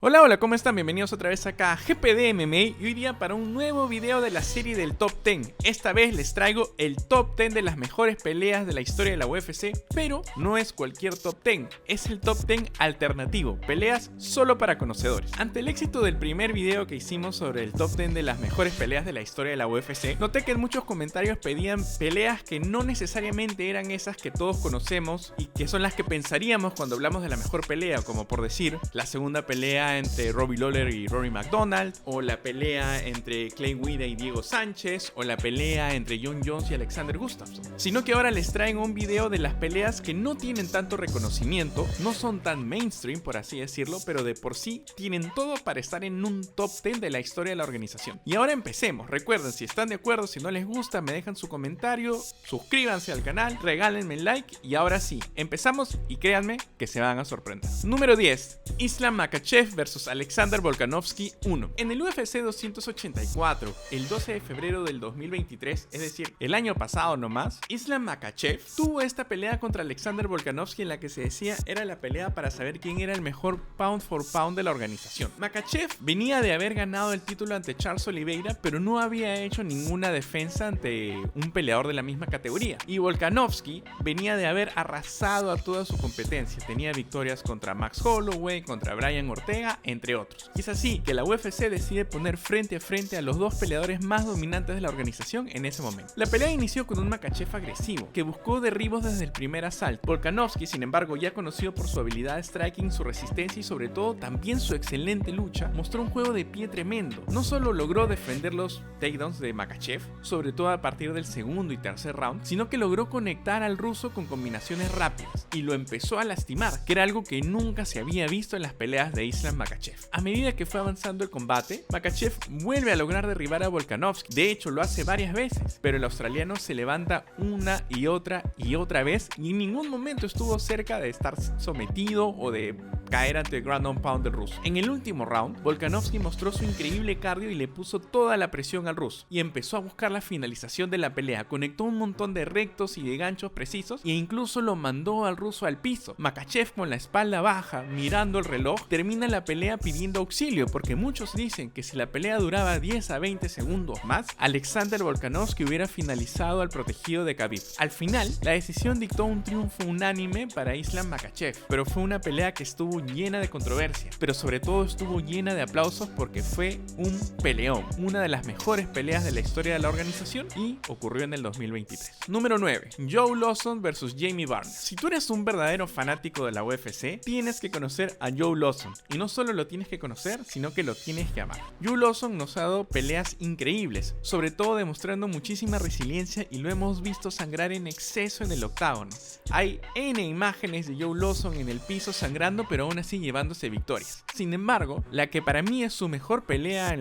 Hola, hola, ¿cómo están? Bienvenidos otra vez acá a GPD MMA y hoy día para un nuevo video de la serie del Top 10. Esta vez les traigo el Top 10 de las mejores peleas de la historia de la UFC, pero no es cualquier Top 10, es el Top 10 alternativo, peleas solo para conocedores. Ante el éxito del primer video que hicimos sobre el Top 10 de las mejores peleas de la historia de la UFC, noté que en muchos comentarios pedían peleas que no necesariamente eran esas que todos conocemos y que son las que pensaríamos cuando hablamos de la mejor pelea, como por decir, la segunda pelea entre Robbie Lawler y Rory McDonald, o la pelea entre Clay Guida y Diego Sánchez, o la pelea entre Jon Jones y Alexander Gustafsson, sino que ahora les traen un video de las peleas que no tienen tanto reconocimiento, no son tan mainstream por así decirlo, pero de por sí tienen todo para estar en un top 10 de la historia de la organización. Y ahora empecemos. Recuerden, si están de acuerdo, si no les gusta, me dejan su comentario, suscríbanse al canal, regálenme el like y ahora sí, empezamos y créanme que se van a sorprender. Número 10. Islam Makhachev vs Alexander Volkanovski 1. En el UFC 284, el 12 de febrero del 2023, es decir, el año pasado nomás, Islam Makhachev tuvo esta pelea contra Alexander Volkanovski en la que se decía era la pelea para saber quién era el mejor pound for pound de la organización. Makhachev venía de haber ganado el título ante Charles Oliveira, pero no había hecho ninguna defensa ante un peleador de la misma categoría. Y Volkanovski venía de haber arrasado a toda su competencia. Tenía victorias contra Max Holloway, contra Brian Ortega, entre otros. Y es así que la UFC decide poner frente a frente a los dos peleadores más dominantes de la organización en ese momento. La pelea inició con un Makhachev agresivo, que buscó derribos desde el primer asalto. Volkanovski, sin embargo, ya conocido por su habilidad de striking, su resistencia y sobre todo también su excelente lucha, mostró un juego de pie tremendo. No solo logró defender los takedowns de Makhachev, sobre todo a partir del segundo y tercer round, sino que logró conectar al ruso con combinaciones rápidas y lo empezó a lastimar, que era algo que nunca se había visto en las peleas de Islam Makhachev. A medida que fue avanzando el combate, Makhachev vuelve a lograr derribar a Volkanovski. De hecho, lo hace varias veces, pero el australiano se levanta una y otra vez y en ningún momento estuvo cerca de estar sometido o de caer ante el ground and pound del ruso. En el último round, Volkanovski mostró su increíble cardio y le puso toda la presión al ruso y empezó a buscar la finalización de la pelea. Conectó un montón de rectos y de ganchos precisos e incluso lo mandó al ruso al piso. Makhachev, con la espalda baja, mirando el reloj, termina la pelea pidiendo auxilio porque muchos dicen que si la pelea duraba 10 a 20 segundos más, Alexander Volkanovski hubiera finalizado al protegido de Khabib. Al final, la decisión dictó un triunfo unánime para Islam Makhachev, pero fue una pelea que estuvo llena de controversia, pero sobre todo estuvo llena de aplausos porque fue un peleón, una de las mejores peleas de la historia de la organización y ocurrió en el 2023. Número 9. Joe Lawson vs Jamie Varner. Si tú eres un verdadero fanático de la UFC, tienes que conocer a Joe Lawson, y no solo lo tienes que conocer, sino que lo tienes que amar. Joe Lawson nos ha dado peleas increíbles, sobre todo demostrando muchísima resiliencia y lo hemos visto sangrar en exceso en el octágono. Hay N imágenes de Joe Lawson en el piso sangrando, pero aún así llevándose victorias. Sin embargo, la que para mí es su mejor pelea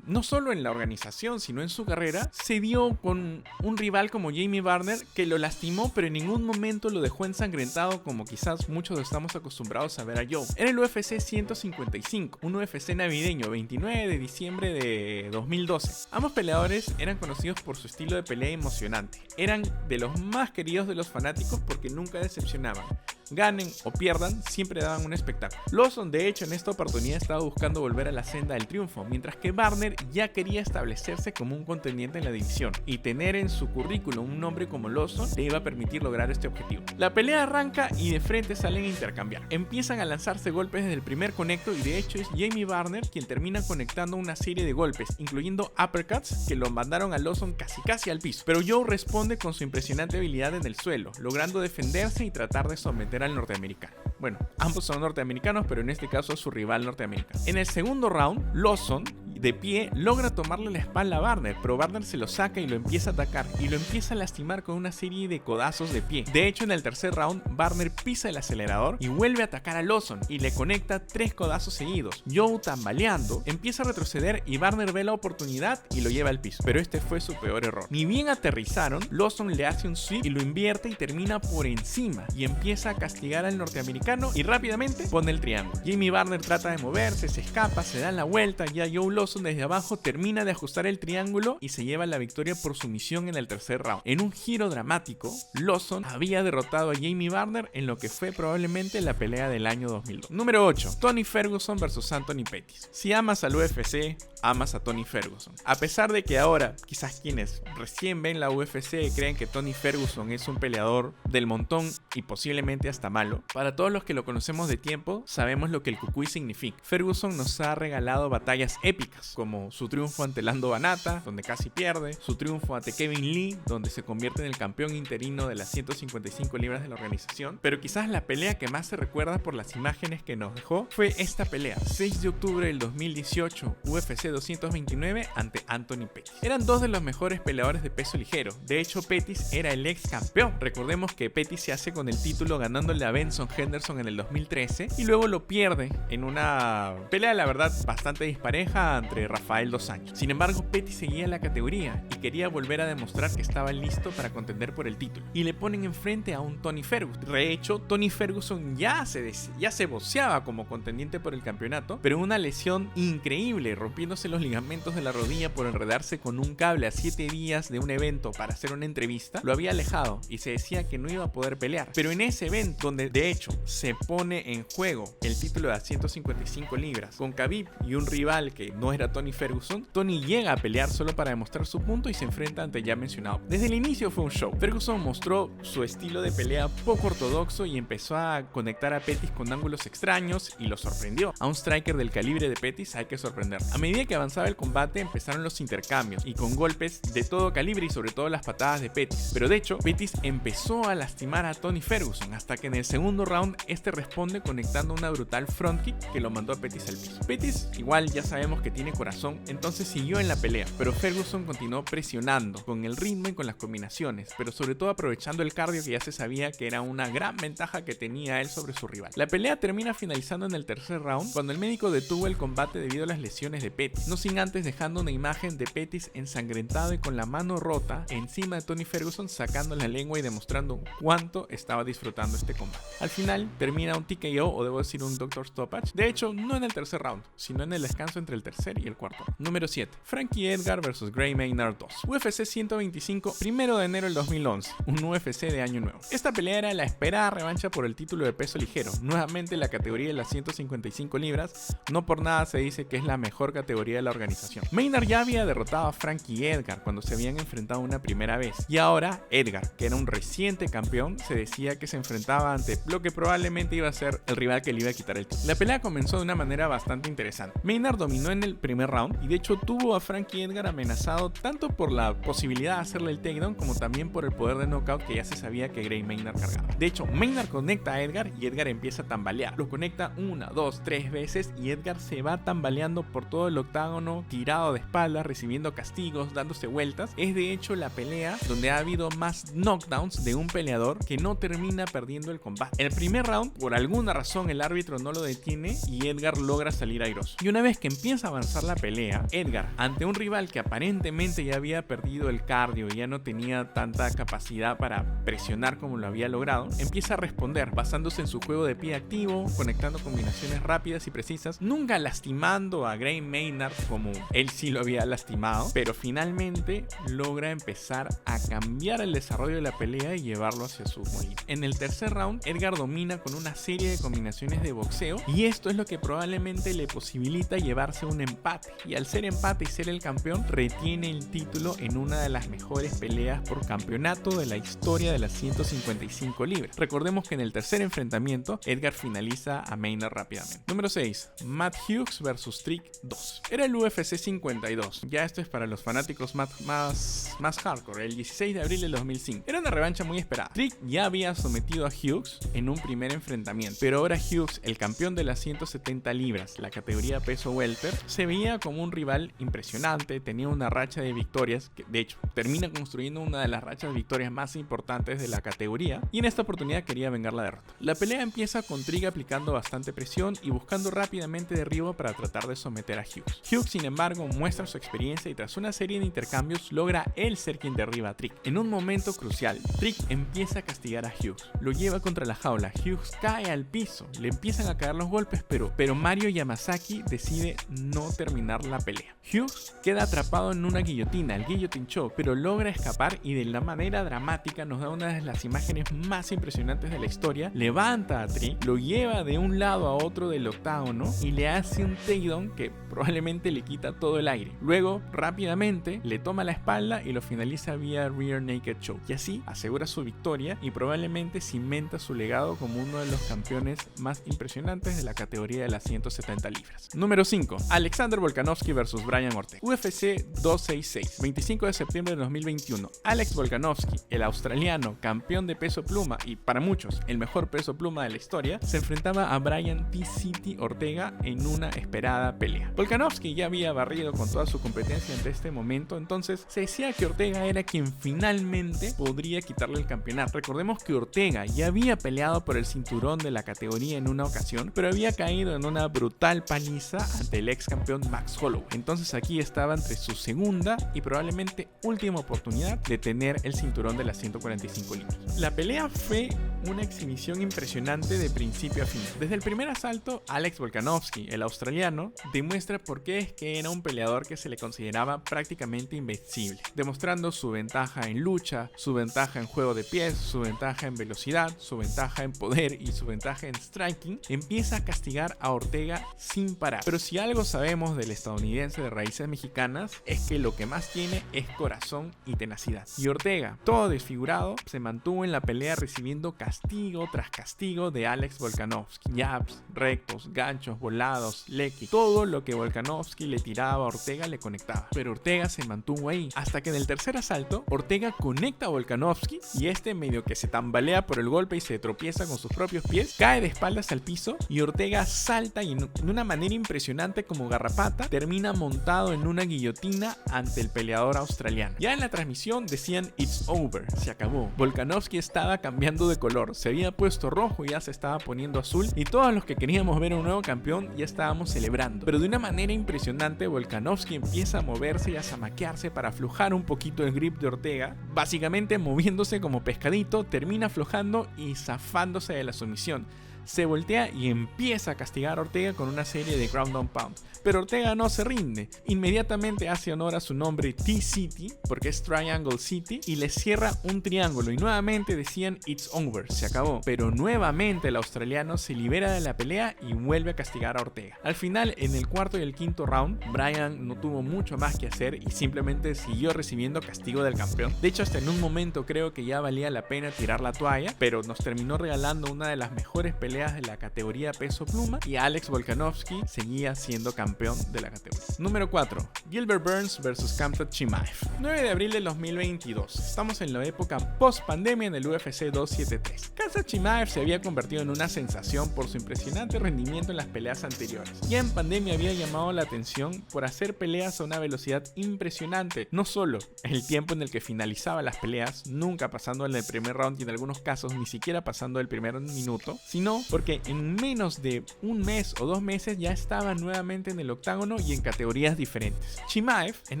no solo en la organización, sino en su carrera, se dio con un rival como Jamie Varner que lo lastimó, pero en ningún momento lo dejó ensangrentado como quizás muchos estamos acostumbrados a ver a Joe. Era el UFC 155, un UFC navideño, 29 de diciembre de 2012. Ambos peleadores eran conocidos por su estilo de pelea emocionante. Eran de los más queridos de los fanáticos porque nunca decepcionaban. Ganen o pierdan, siempre daban un espectáculo. Lawson, de hecho, en esta oportunidad estaba buscando volver a la senda del triunfo, mientras que Varner ya quería establecerse como un contendiente en la división, y tener en su currículum un nombre como Lawson le iba a permitir lograr este objetivo. La pelea arranca y de frente salen a intercambiar. Empiezan a lanzarse golpes desde el primer conecto y de hecho es Jamie Varner quien termina conectando una serie de golpes, incluyendo uppercuts que lo mandaron a Lawson casi al piso. Pero Joe responde con su impresionante habilidad en el suelo, logrando defenderse y tratar de someter al norteamericano. Bueno, ambos son norteamericanos, pero en este caso su rival norteamericano. En el segundo round, Lawson, de pie, logra tomarle la espalda a Varner, pero Varner se lo saca y lo empieza a atacar y lo empieza a lastimar con una serie de codazos de pie. De hecho, en el tercer round, Varner pisa el acelerador y vuelve a atacar a Lawson y le conecta 3 codazos seguidos. Joe, tambaleando, empieza a retroceder y Varner ve la oportunidad y lo lleva al piso, pero este fue su peor error. Ni bien aterrizaron, Lawson le hace un sweep y lo invierte y termina por encima y empieza a castigar al norteamericano y rápidamente pone el triángulo. Jamie Varner trata de moverse, se escapa, se da la vuelta, ya Joe Lawson Lawson desde abajo termina de ajustar el triángulo y se lleva la victoria por sumisión en el tercer round. En un giro dramático, Lawson había derrotado a Jamie Varner en lo que fue probablemente la pelea del año 2002. Número 8. Tony Ferguson vs Anthony Pettis. Si amas al UFC, amas a Tony Ferguson. A pesar de que ahora, quizás quienes recién ven la UFC creen que Tony Ferguson es un peleador del montón y posiblemente hasta malo, para todos los que lo conocemos de tiempo, sabemos lo que el cucuy significa. Ferguson nos ha regalado batallas épicas, como su triunfo ante Lando Banata, donde casi pierde, su triunfo ante Kevin Lee, donde se convierte en el campeón interino de las 155 libras de la organización, pero quizás la pelea que más se recuerda por las imágenes que nos dejó fue esta pelea, 6 de octubre del 2018, UFC 229 ante Anthony Pettis. Eran dos de los mejores peleadores de peso ligero, de hecho Pettis era el ex campeón. Recordemos que Pettis se hace con el título ganándole a Benson Henderson en el 2013 y luego lo pierde en una pelea la verdad bastante dispareja entre Rafael dos Anjos. Sin embargo, Pettis seguía en la categoría y quería volver a demostrar que estaba listo para contender por el título, y le ponen enfrente a un Tony Ferguson. De hecho, Tony Ferguson ya se voceaba como contendiente por el campeonato, pero una lesión increíble, rompiéndose los ligamentos de la rodilla por enredarse con un cable a 7 días de un evento para hacer una entrevista, lo había alejado y se decía que no iba a poder pelear. Pero en ese evento, donde de hecho se pone en juego el título de las 155 libras con Khabib y un rival que no era Tony Ferguson, Tony llega a pelear solo para demostrar su punto y se enfrenta ante ya mencionado. Desde el inicio fue un show. Ferguson mostró su estilo de pelea poco ortodoxo y empezó a conectar a Pettis con ángulos extraños y lo sorprendió. A un striker del calibre de Pettis hay que sorprender. A medida que avanzaba el combate empezaron los intercambios y con golpes de todo calibre y sobre todo las patadas de Pettis. Pero de hecho, Pettis empezó a lastimar a Tony Ferguson hasta que en el segundo round este responde conectando una brutal front kick que lo mandó a Pettis al piso. Pettis igual ya sabemos que tiene corazón, entonces siguió en la pelea, pero Ferguson continuó presionando con el ritmo y con las combinaciones, pero sobre todo aprovechando el cardio que ya se sabía que era una gran ventaja que tenía él sobre su rival. La pelea termina finalizando en el tercer round cuando el médico detuvo el combate debido a las lesiones de Pettis, no sin antes dejando una imagen de Pettis ensangrentado y con la mano rota encima de Tony Ferguson, sacando la lengua y demostrando cuánto estaba disfrutando este combate. Al final termina un TKO, o debo decir un Doctor Stoppage, de hecho no en el tercer round, sino en el descanso entre el tercer y el cuarto. Número 7. Frankie Edgar vs Gray Maynard 2. UFC 125, 1 de enero del 2011, un UFC de año nuevo. Esta pelea era la esperada revancha por el título de peso ligero, nuevamente la categoría de las 155 libras, no por nada se dice que es la mejor categoría de la organización. Maynard ya había derrotado a Frankie Edgar cuando se habían enfrentado una primera vez, y ahora Edgar, que era un reciente campeón, se decía que se enfrentaba ante lo que probablemente iba a ser el rival que le iba a quitar el título. La pelea comenzó de una manera bastante interesante. Maynard dominó en el primer round y de hecho tuvo a Frankie Edgar amenazado tanto por la posibilidad de hacerle el takedown como también por el poder de knockout que ya se sabía que Gray Maynard cargaba. De hecho, Maynard conecta a Edgar y Edgar empieza a tambalear. Lo conecta 1, 2, 3 veces y Edgar se va tambaleando por todo el octágono, tirado de espaldas, recibiendo castigos, dándose vueltas. Es de hecho la pelea donde ha habido más knockdowns de un peleador que no termina perdiendo el combate. El primer round, por alguna razón, el árbitro no lo detiene y Edgar logra salir airoso. Y una vez que empieza a avanzar la pelea, Edgar, ante un rival que aparentemente ya había perdido el cardio y ya no tenía tanta capacidad para presionar como lo había logrado, empieza a responder basándose en su juego de pie activo, conectando combinaciones rápidas y precisas, nunca lastimando a Gray Maynard como él sí lo había lastimado, pero finalmente logra empezar a cambiar el desarrollo de la pelea y llevarlo hacia su molino. En el tercer round, Edgar domina con una serie de combinaciones de boxeo y esto es lo que probablemente le posibilita llevarse un empate, y al ser empate y ser el campeón retiene el título en una de las mejores peleas por campeonato de la historia de las 155 libras. Recordemos que en el tercer enfrentamiento Edgar finaliza a Maynard rápidamente. Número 6. Matt Hughes vs Trick 2. Era el UFC 52, ya esto es para los fanáticos más hardcore, el 16 de abril del 2005. Era una revancha muy esperada. Trick ya había sometido a Hughes en un primer enfrentamiento, pero ahora Hughes, el campeón de las 170 libras, la categoría peso welter, se veía como un rival impresionante, tenía una racha de victorias que de hecho termina construyendo una de las rachas de victorias más importantes de la categoría, y en esta oportunidad quería vengar la derrota. La pelea empieza con Trick aplicando bastante presión y buscando rápidamente derribo para tratar de someter a Hughes. Hughes, sin embargo, muestra su experiencia y tras una serie de intercambios logra él ser quien derriba a Trick. En un momento crucial, Trick empieza a castigar a Hughes, lo lleva contra la jaula, Hughes cae al piso, le empiezan a caer los golpes, pero Mario Yamasaki decide no terminar la pelea. Hughes queda atrapado en una guillotina, el Guillotine Choke, pero logra escapar y de la manera dramática nos da una de las imágenes más impresionantes de la historia. Levanta a Tree, lo lleva de un lado a otro del octágono y le hace un takedown que probablemente le quita todo el aire. Luego, rápidamente, le toma la espalda y lo finaliza vía Rear Naked Choke. Y así asegura su victoria y probablemente cimenta su legado como uno de los campeones más impresionantes de la categoría de las 170 libras. Número 5. Alexander Volkanovski vs Brian Ortega. UFC 266, 25 de septiembre de 2021. Alex Volkanovski, el australiano campeón de peso pluma y para muchos el mejor peso pluma de la historia, se enfrentaba a Brian T-City Ortega en una esperada pelea. Volkanovski ya había barrido con toda su competencia ante este momento, entonces se decía que Ortega era quien finalmente podría quitarle el campeonato. Recordemos que Ortega ya había peleado por el cinturón de la categoría en una ocasión, pero había caído en una brutal paliza ante el ex campeón Max Holloway. Entonces aquí estaba entre su segunda y probablemente última oportunidad de tener el cinturón de las 145 libras. La pelea fue una exhibición impresionante de principio a fin. Desde el primer asalto, Alex Volkanovski, el australiano, demuestra por qué es que era un peleador que se le consideraba prácticamente invencible, demostrando su ventaja en lucha, su ventaja en juego de pies, su ventaja en velocidad, su ventaja en poder y su ventaja en striking. Empieza a castigar a Ortega sin parar. Pero si algo sabemos del estadounidense de raíces mexicanas es que lo que más tiene es corazón y tenacidad. Y Ortega, todo desfigurado, se mantuvo en la pelea recibiendo castigo tras castigo de Alex Volkanovski. Jabs, rectos, ganchos, volados, leg kick, todo lo que Volkanovski le tiraba a Ortega le conectaba. Pero Ortega se mantuvo ahí, hasta que en el tercer asalto, Ortega conecta a Volkanovski y este medio que se tambalea por el golpe y se tropieza con sus propios pies, cae de espaldas al piso y Ortega salta y en una manera impresionante como garrapata termina montado en una guillotina ante el peleador australiano. Ya en la transmisión decían "It's over", se acabó. Volkanovski estaba cambiando de color, se había puesto rojo y ya se estaba poniendo azul y todos los que queríamos ver un nuevo campeón ya estábamos celebrando. Pero de una manera impresionante Volkanovski empieza a moverse y a zamaquearse para aflojar un poquito el grip de Ortega, básicamente moviéndose como pescadito, termina aflojando y zafándose de la sumisión. Se voltea y empieza a castigar a Ortega con una serie de ground and pound. Pero Ortega no se rinde, inmediatamente hace honor a su nombre T-City, porque es Triangle City, y le cierra un triángulo y nuevamente decían "It's over", se acabó. Pero nuevamente el australiano se libera de la pelea y vuelve a castigar a Ortega. Al final, en el cuarto y el quinto round, Brian no tuvo mucho más que hacer y simplemente siguió recibiendo castigo del campeón. De hecho, hasta en un momento creo que ya valía la pena tirar la toalla, pero nos terminó regalando una de las mejores peleas de la categoría peso pluma y Alex Volkanovski seguía siendo campeón de la categoría. Número 4. Gilbert Burns vs Khamzat Chimaev. 9 de abril de 2022. Estamos en la época post pandemia en el UFC 273. Khamzat Chimaev se había convertido en una sensación por su impresionante rendimiento en las peleas anteriores. Ya en pandemia había llamado la atención por hacer peleas a una velocidad impresionante. No solo el tiempo en el que finalizaba las peleas, nunca pasando en el primer round y en algunos casos ni siquiera pasando el primer minuto, sino porque en menos de un mes o 2 meses ya estaba nuevamente en el octágono y en categorías diferentes. Chimaev en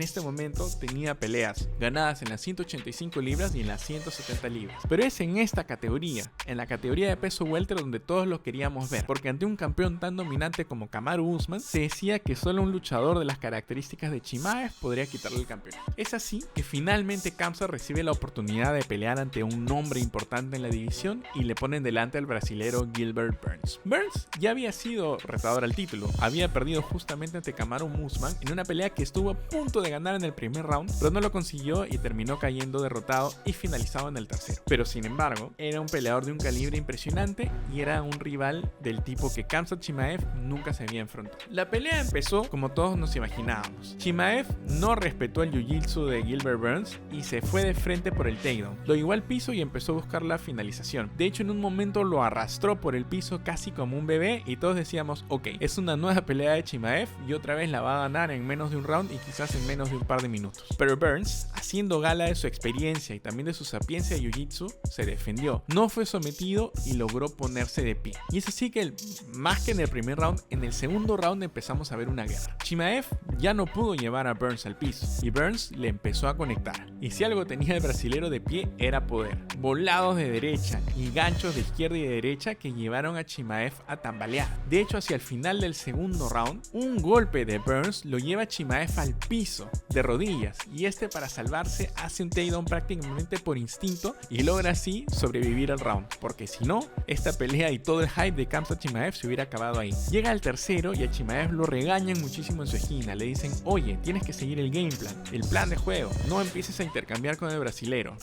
este momento tenía peleas ganadas en las 185 libras y en las 170 libras, pero es en esta categoría, en la categoría de peso welter, donde todos lo queríamos ver, porque ante un campeón tan dominante como Kamaru Usman se decía que solo un luchador de las características de Chimaev podría quitarle el campeonato. Es así que finalmente Khamzat recibe la oportunidad de pelear ante un nombre importante en la división y le ponen delante al brasilero Gilbert Burns. Burns ya había sido retador al título, había perdido justamente ante Kamaru Usman en una pelea que estuvo a punto de ganar en el primer round, pero no lo consiguió y terminó cayendo derrotado y finalizado en el tercero. Pero sin embargo, era un peleador de un calibre impresionante y era un rival del tipo que Khamzat Chimaev nunca se había enfrentado. La pelea empezó como todos nos imaginábamos. Chimaev no respetó el jiu-jitsu de Gilbert Burns y se fue de frente por el takedown. Lo llevó al piso y empezó a buscar la finalización. De hecho, en un momento lo arrastró por el piso casi como un bebé y todos decíamos, ok, es una nueva pelea de Chimaev y otra vez la va a ganar en menos de un round y quizás en menos de un par de minutos. Pero Burns, haciendo gala de su experiencia y también de su sapiencia de jiu-jitsu, se defendió, no fue sometido y logró ponerse de pie. Y es así que más que en el primer round, en el segundo round empezamos a ver una guerra. Chimaev ya no pudo llevar a Burns al piso y Burns le empezó a conectar. Y si algo tenía el brasilero de pie era poder. Volados de derecha y ganchos de izquierda y de derecha que llevaban llevaron a Chimaev a tambalear. De hecho, hacia el final del segundo round, un golpe de Burns lo lleva a Chimaev al piso, de rodillas, y para salvarse hace un takedown prácticamente por instinto y logra así sobrevivir al round, porque si no, esta pelea y todo el hype de Khamzat Chimaev se hubiera acabado ahí. Llega al tercero y a Chimaev lo regañan muchísimo en su esquina, le dicen: oye, tienes que seguir el game plan, el plan de juego, no empieces a intercambiar con el brasilero,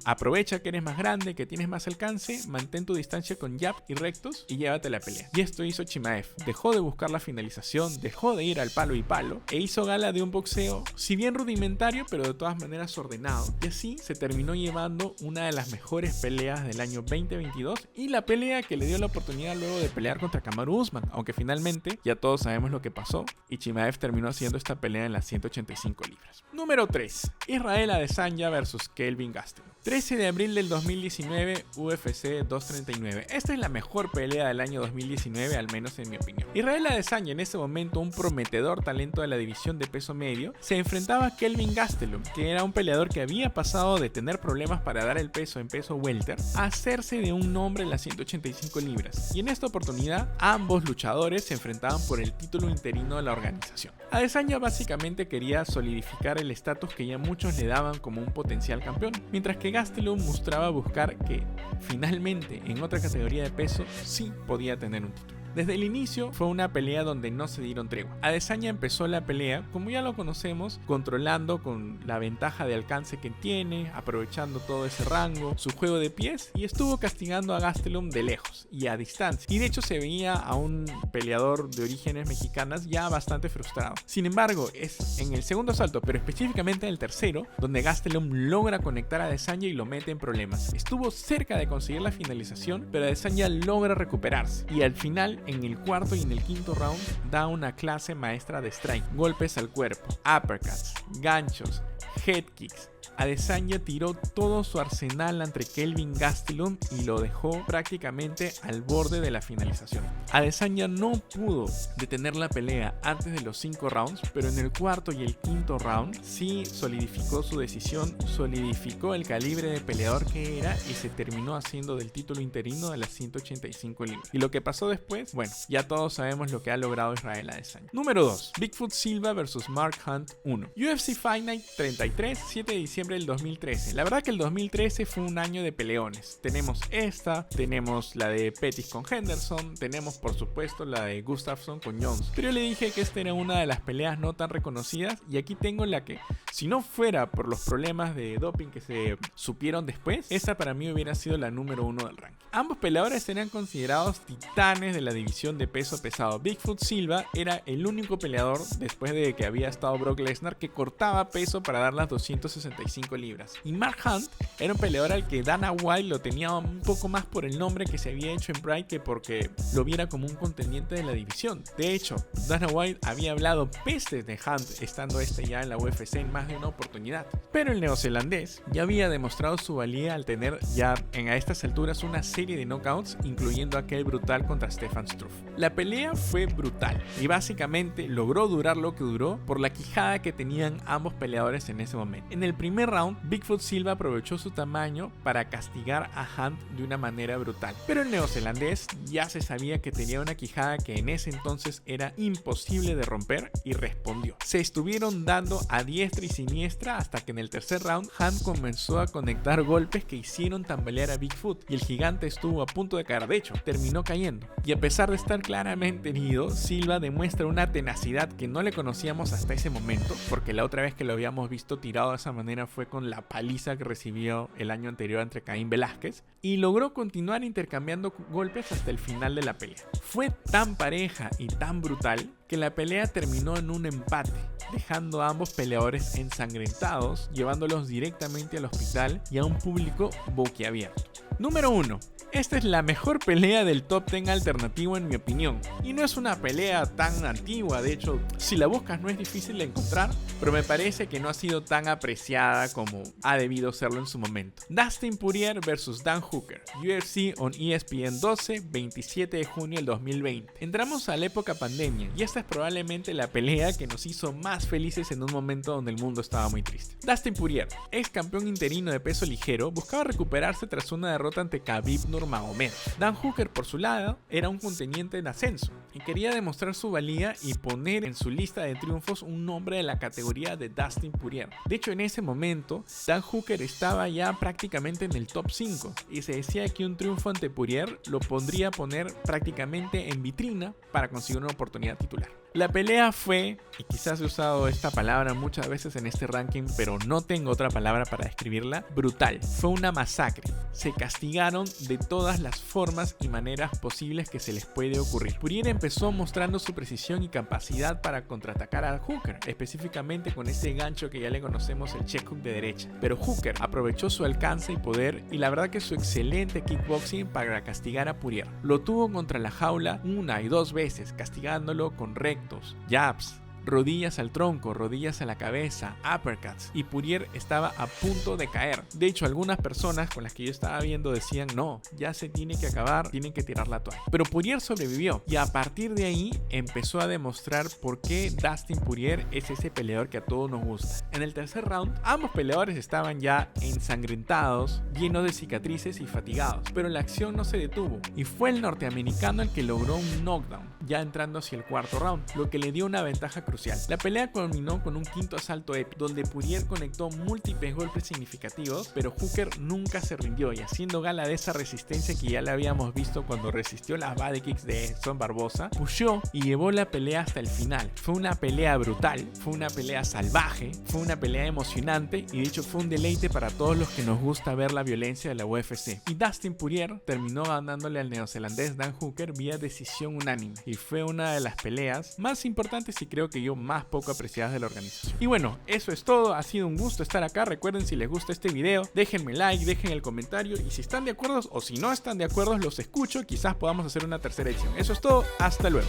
aprovecha que eres más grande, que tienes más alcance, mantén tu distancia con jab y rectos y llévate la pelea. Y esto hizo Chimaev, dejó de buscar la finalización, dejó de ir al palo y palo e hizo gala de un boxeo, si bien rudimentario, pero de todas maneras ordenado, y así se terminó llevando una de las mejores peleas del año 2022 y la pelea que le dio la oportunidad luego de pelear contra Kamaru Usman, aunque finalmente ya todos sabemos lo que pasó y Chimaev terminó haciendo esta pelea en las 185 libras. Número 3. Israel Adesanya vs Kelvin Gastelum. 13 de abril del 2019, UFC 239. Esta es la mejor pelea del año 2019, al menos en mi opinión. Israel Adesanya, en ese momento un prometedor talento de la división de peso medio, se enfrentaba a Kelvin Gastelum, que era un peleador que había pasado de tener problemas para dar el peso en peso welter a hacerse de un nombre en las 185 libras. Y en esta oportunidad, ambos luchadores se enfrentaban por el título interino de la organización. Adesanya básicamente quería solidificar el estatus que ya muchos le daban como un potencial campeón, mientras que Gastelum mostraba buscar que finalmente en otra categoría de peso sí podía tener un título. Desde el inicio fue una pelea donde no se dieron tregua. Adesanya empezó la pelea, como ya lo conocemos, controlando con la ventaja de alcance que tiene, aprovechando todo ese rango, su juego de pies, y estuvo castigando a Gastelum de lejos y a distancia. Y de hecho se veía a un peleador de orígenes mexicanas ya bastante frustrado. Sin embargo, es en el segundo asalto, pero específicamente en el tercero, donde Gastelum logra conectar a Adesanya y lo mete en problemas. Estuvo cerca de conseguir la finalización, pero Adesanya logra recuperarse y al final, en el cuarto y en el quinto round, da una clase maestra de strike, golpes al cuerpo, uppercuts, ganchos, head kicks. Adesanya tiró todo su arsenal ante Kelvin Gastelum y lo dejó prácticamente al borde de la finalización. Adesanya no pudo detener la pelea antes de los 5 rounds, pero en el cuarto y el quinto round sí solidificó su decisión, solidificó el calibre de peleador que era y se terminó haciendo del título interino de las 185 libras. Y lo que pasó después, bueno, ya todos sabemos lo que ha logrado Israel Adesanya. Número 2. Bigfoot Silva vs Mark Hunt 1. UFC Fight Night 33, 7 de diciembre del 2013. La verdad que el 2013 fue un año de peleones. Tenemos esta, tenemos la de Pettis con Henderson, tenemos por supuesto la de Gustafsson con Jones. Pero yo le dije que esta era una de las peleas no tan reconocidas y aquí tengo la que, si no fuera por los problemas de doping que se supieron después, esta para mí hubiera sido la número 1 del ranking. Ambos peleadores eran considerados titanes de la división de peso pesado. Bigfoot Silva era el único peleador después de que había estado Brock Lesnar que cortaba peso para dar las 265 libras. Y Mark Hunt era un peleador al que Dana White lo tenía un poco más por el nombre que se había hecho en Pride que porque lo viera como un contendiente de la división. De hecho, Dana White había hablado pestes de Hunt estando ya en la UFC en más de una oportunidad. Pero el neozelandés ya había demostrado su valía al tener ya a estas alturas una serie de knockouts, incluyendo aquel brutal contra Stefan Struve. La pelea fue brutal y básicamente logró durar lo que duró por la quijada que tenían ambos peleadores en ese momento. En el primer round, Bigfoot Silva aprovechó su tamaño para castigar a Hunt de una manera brutal, pero el neozelandés ya se sabía que tenía una quijada que en ese entonces era imposible de romper y respondió. Se estuvieron dando a diestra y siniestra hasta que en el tercer round Hunt comenzó a conectar golpes que hicieron tambalear a Bigfoot y el gigante estuvo a punto de caer. De hecho, terminó cayendo y a pesar de estar claramente herido, Silva demuestra una tenacidad que no le conocíamos hasta ese momento, porque la otra vez que lo habíamos visto tirado de esa manera fue con la paliza que recibió el año anterior entre Caín Velázquez, y logró continuar intercambiando golpes hasta el final de la pelea. Fue tan pareja y tan brutal que la pelea terminó en un empate, dejando a ambos peleadores ensangrentados, llevándolos directamente al hospital y a un público boquiabierto. Número 1. Esta es la mejor pelea del top 10 alternativo en mi opinión, y no es una pelea tan antigua, de hecho si la buscas no es difícil de encontrar, pero me parece que no ha sido tan apreciada como ha debido serlo en su momento. Dustin Poirier vs Dan Hooker, UFC on ESPN 12, 27 de junio del 2020. Entramos a la época pandemia y esta es probablemente la pelea que nos hizo más felices en un momento donde el mundo estaba muy triste. Dustin Poirier, ex campeón interino de peso ligero, buscaba recuperarse tras una derrota ante Khabib Magomedov. Dan Hooker, por su lado, era un contendiente en ascenso y quería demostrar su valía y poner en su lista de triunfos un nombre de la categoría de Dustin Poirier. De hecho, en ese momento, Dan Hooker estaba ya prácticamente en el top 5 y se decía que un triunfo ante Poirier lo pondría a poner prácticamente en vitrina para conseguir una oportunidad titular. La pelea fue, y quizás he usado esta palabra muchas veces en este ranking, pero no tengo otra palabra para describirla, brutal. Fue una masacre. Se castigaron de todas las formas y maneras posibles que se les puede ocurrir. Poirier empezó mostrando su precisión y capacidad para contraatacar a Hooker, específicamente con ese gancho que ya le conocemos, el check hook de derecha. Pero Hooker aprovechó su alcance y poder y la verdad que su excelente kickboxing para castigar a Poirier. Lo tuvo contra la jaula 1 y 2 veces, castigándolo con rectos, jabs, rodillas al tronco, rodillas a la cabeza, uppercuts, y Poirier estaba a punto de caer. De hecho, algunas personas con las que yo estaba viendo decían no, ya se tiene que acabar, tienen que tirar la toalla. Pero Poirier sobrevivió y a partir de ahí empezó a demostrar por qué Dustin Poirier es ese peleador que a todos nos gusta. En el tercer round, ambos peleadores estaban ya ensangrentados, llenos de cicatrices y fatigados, pero la acción no se detuvo y fue el norteamericano el que logró un knockdown, ya entrando hacia el cuarto round, lo que le dio una ventaja crucial. La pelea culminó con un quinto asalto épico, donde Poirier conectó múltiples golpes significativos, pero Hooker nunca se rindió y haciendo gala de esa resistencia que ya le habíamos visto cuando resistió las body kicks de Edson Barbosa, pusheó y llevó la pelea hasta el final. Fue una pelea brutal, fue una pelea salvaje, fue una pelea emocionante y de hecho fue un deleite para todos los que nos gusta ver la violencia de la UFC. Y Dustin Poirier terminó ganándole al neozelandés Dan Hooker vía decisión unánime y fue una de las peleas más importantes y creo que más poco apreciadas de la organización. Y bueno, eso es todo, ha sido un gusto estar acá. Recuerden, si les gusta este video, déjenme like, dejen el comentario y si están de acuerdo o si no están de acuerdo los escucho, quizás podamos hacer una tercera edición. Eso es todo, hasta luego.